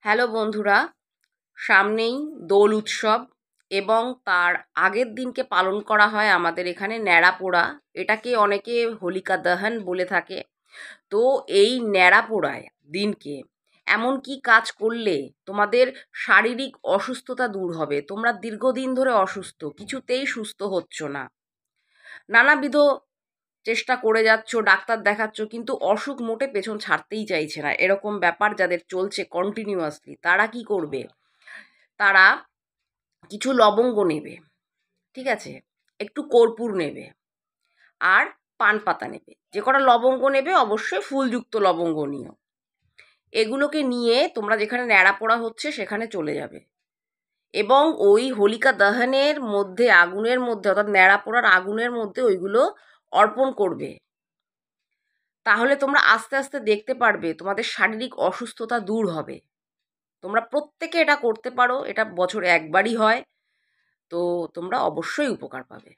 Hello বন্ধুরা, সামনেই দোল উৎসব এবং তার আগের দিনকে পালন করা হয় আমাদের এখানে ন্যাড়া পোড়া। এটাকে অনেকে হোলিকা দহন বলে থাকে। তো এই ন্যাড়া পোড়ায় দিনকে এমন কি কাজ করলে তোমাদের শারীরিক অসুস্থতা দূর হবে? তোমরা দীর্ঘদিন ধরে অসুস্থ, কিছুতেই সুস্থ হচ্ছ না, নানাবিধ চেষ্টা করে যাচ্ছ, ডাক্তার দেখাচ্ছ, কিন্তু অসুখ মোটে পেছন ছাড়তেই চাইছে না। এরকম ব্যাপার যাদের চলছে কন্টিনিউয়াসলি, তারা কি করবে? তারা কিছু লবঙ্গ নেবে, ঠিক আছে? একটু কর্পূর নেবে আর পান পাতা নেবে। যে কটা লবঙ্গ নেবে অবশ্যই ফুলযুক্ত লবঙ্গ নিও। এগুলোকে নিয়ে তোমরা যেখানে ন্যাড়া পোড়া হচ্ছে সেখানে চলে যাবে এবং ওই হোলিকা দহনের মধ্যে, আগুনের মধ্যে, অর্থাৎ ন্যাড়া পোড়ার আগুনের মধ্যে ওইগুলো অর্পণ করবে। তাহলে তোমরা আস্তে আস্তে দেখতে পারবে তোমাদের শারীরিক অসুস্থতা দূর হবে। তোমরা প্রত্যেকে এটা করতে পারো, এটা বছরে একবারই হয়। তো তোমরা অবশ্যই উপকার পাবে।